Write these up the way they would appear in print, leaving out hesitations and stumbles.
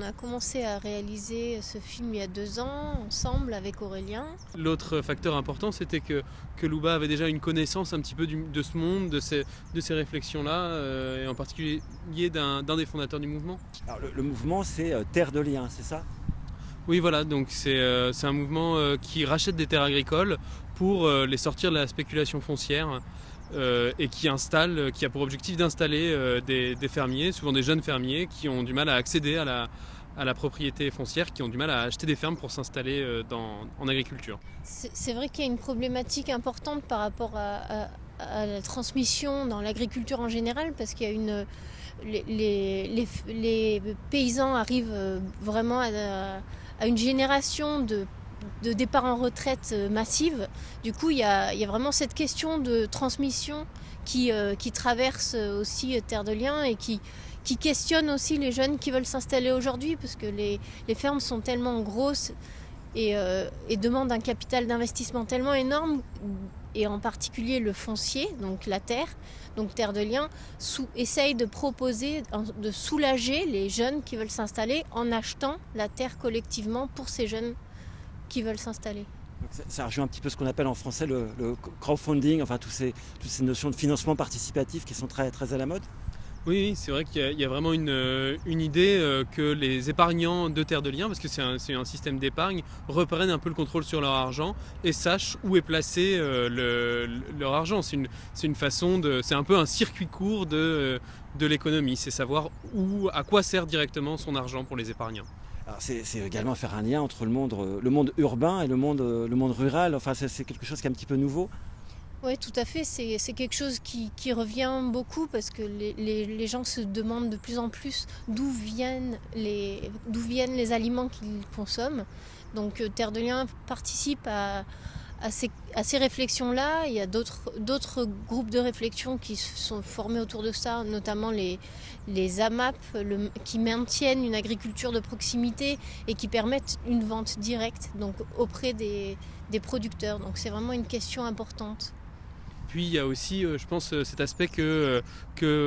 a commencé à réaliser ce film il y a 2 ans, ensemble avec Aurélien. L'autre facteur important, c'était que Louba avait déjà une connaissance un petit peu de ce monde, de ces réflexions-là, et en particulier d'un des fondateurs du mouvement. Alors, le mouvement, c'est Terre de Liens, c'est ça? Oui, voilà, donc c'est un mouvement qui rachète des terres agricoles pour les sortir de la spéculation foncière et qui a pour objectif d'installer des fermiers, souvent des jeunes fermiers, qui ont du mal à accéder à la propriété foncière, qui ont du mal à acheter des fermes pour s'installer en agriculture. C'est vrai qu'il y a une problématique importante par rapport à la transmission dans l'agriculture en général, parce qu'il y a les paysans arrivent vraiment à une génération de départ en retraite massive. Du coup, il y a vraiment cette question de transmission qui traverse aussi Terre de Liens et qui questionne aussi les jeunes qui veulent s'installer aujourd'hui, parce que les fermes sont tellement grosses et demandent un capital d'investissement tellement énorme, et en particulier le foncier, donc la terre. Donc Terre de Liens essaye de proposer, de soulager les jeunes qui veulent s'installer en achetant la terre collectivement pour ces jeunes qui veulent s'installer. Ça rejoint un petit peu ce qu'on appelle en français le crowdfunding, enfin toutes ces notions de financement participatif qui sont très, très à la mode. Oui, c'est vrai qu'il y a vraiment une idée que les épargnants de Terre de Liens, parce que c'est un système d'épargne, reprennent un peu le contrôle sur leur argent et sachent où est placé leur argent. C'est une façon c'est un peu un circuit court de l'économie, c'est savoir à quoi sert directement son argent pour les épargnants. Alors c'est également faire un lien entre le monde urbain et le monde rural, enfin c'est quelque chose qui est un petit peu nouveau. Oui, tout à fait. C'est quelque chose qui revient beaucoup, parce que les gens se demandent de plus en plus d'où viennent les aliments qu'ils consomment. Donc Terre de Liens participe à ces réflexions-là. Il y a d'autres groupes de réflexion qui se sont formés autour de ça, notamment les AMAP, qui maintiennent une agriculture de proximité et qui permettent une vente directe, donc auprès des producteurs. Donc c'est vraiment une question importante. Puis il y a aussi, je pense, cet aspect que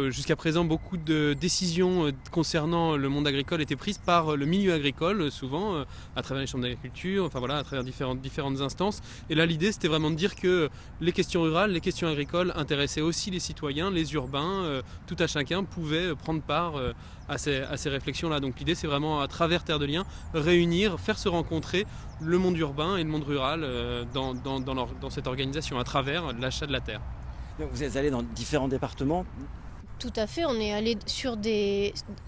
jusqu'à présent, beaucoup de décisions concernant le monde agricole étaient prises par le milieu agricole, souvent à travers les chambres d'agriculture, enfin voilà, à travers différentes instances. Et là, l'idée, c'était vraiment de dire que les questions rurales, les questions agricoles intéressaient aussi les citoyens, les urbains, tout à chacun pouvait prendre part à ces réflexions-là. Donc l'idée, c'est vraiment, à travers Terre de Liens, réunir, faire se rencontrer le monde urbain et le monde rural dans cette organisation, à travers l'achat de la terre. Vous êtes allé dans différents départements. Tout à fait, on est allé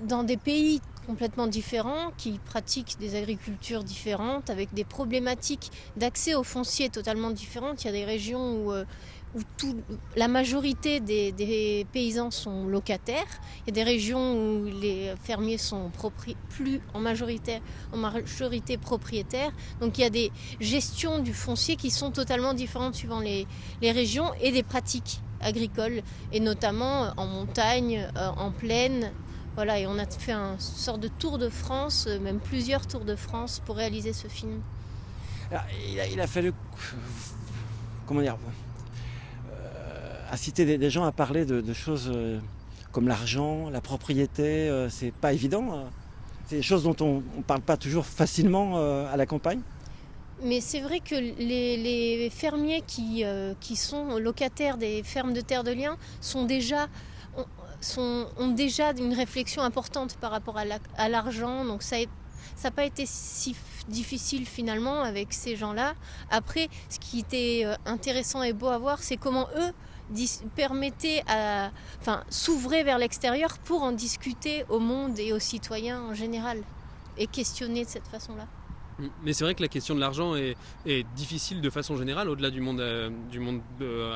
dans des pays complètement différents, qui pratiquent des agricultures différentes, avec des problématiques d'accès au foncier totalement différentes. Il y a des régions où la majorité des paysans sont locataires. Il y a des régions où les fermiers sont plus en majorité propriétaires. Donc il y a des gestions du foncier qui sont totalement différentes suivant les régions et des pratiques agricoles, et notamment en montagne, en plaine. Voilà, et on a fait une sorte de tour de France, même plusieurs tours de France, pour réaliser ce film. Alors, il a fallu, comment dire, inciter des gens à parler de choses comme l'argent, la propriété. C'est pas évident. C'est des choses dont on ne parle pas toujours facilement à la campagne. Mais c'est vrai que les fermiers qui sont locataires des fermes de Terre de Liens ont déjà une réflexion importante par rapport à l'argent. Donc ça n'a pas été si difficile finalement avec ces gens-là. Après, ce qui était intéressant et beau à voir, c'est comment eux s'ouvraient vers l'extérieur pour en discuter au monde et aux citoyens en général, et questionner de cette façon-là. Mais c'est vrai que la question de l'argent est difficile de façon générale, au-delà du monde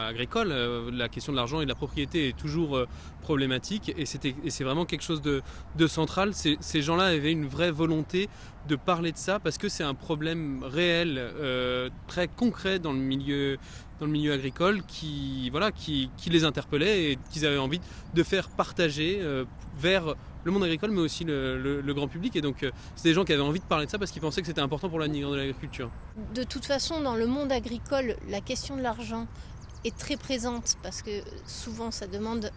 agricole. La question de l'argent et de la propriété est toujours problématique, et c'est vraiment quelque chose de central. Ces gens-là avaient une vraie volonté de parler de ça, parce que c'est un problème réel, très concret dans le milieu agricole, qui les interpellait et qu'ils avaient envie de faire partager vers le monde agricole, mais aussi le grand public. Et donc c'est des gens qui avaient envie de parler de ça parce qu'ils pensaient que c'était important pour l'avenir de l'agriculture. De toute façon, dans le monde agricole, la question de l'argent est très présente parce que souvent ça demande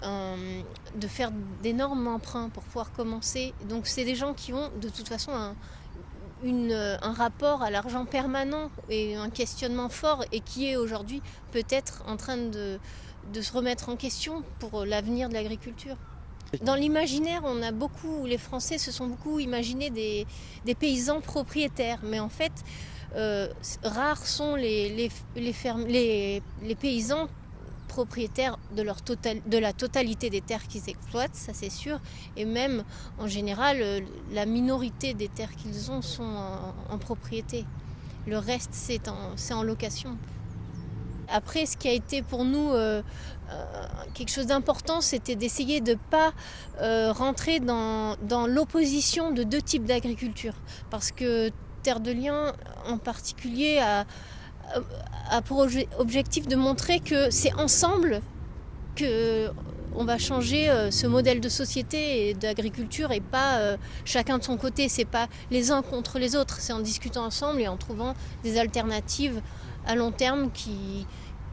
de faire d'énormes emprunts pour pouvoir commencer. Donc c'est des gens qui ont de toute façon un rapport à l'argent permanent et un questionnement fort et qui est aujourd'hui peut-être en train de se remettre en question pour l'avenir de l'agriculture. Dans l'imaginaire, les Français se sont beaucoup imaginés des paysans propriétaires, mais en fait, rares sont les paysans propriétaires de la totalité des terres qu'ils exploitent, ça c'est sûr, et même en général, la minorité des terres qu'ils ont sont en propriété. Le reste, c'est en location. Après, ce qui a été pour nous quelque chose d'important, c'était d'essayer de ne pas rentrer dans l'opposition de deux types d'agriculture. Parce que Terre de Liens, en particulier, a pour objectif de montrer que c'est ensemble qu'on va changer ce modèle de société et d'agriculture et pas chacun de son côté. C'est pas les uns contre les autres, c'est en discutant ensemble et en trouvant des alternatives à long terme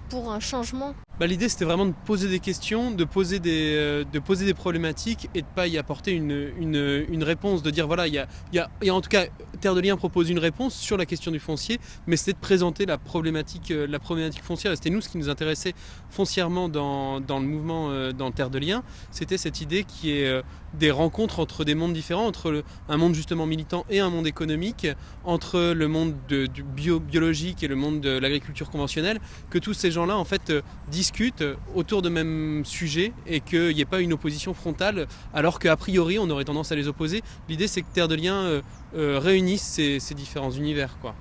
pour un changement. L'idée c'était vraiment de poser des questions, de poser des problématiques et de ne pas y apporter une réponse, de dire voilà, et en tout cas Terre de Liens propose une réponse sur la question du foncier, mais c'était de présenter la problématique foncière. Et c'était nous ce qui nous intéressait foncièrement dans le mouvement dans Terre de Liens, c'était cette idée qui est des rencontres entre des mondes différents, entre un monde justement militant et un monde économique, entre le monde du biologique et le monde de l'agriculture conventionnelle, que tous ces gens-là en fait discutent autour de même sujet et qu'il n'y ait pas une opposition frontale, alors qu'a priori on aurait tendance à les opposer. L'idée c'est que Terre de Liens réunisse ces différents univers, quoi.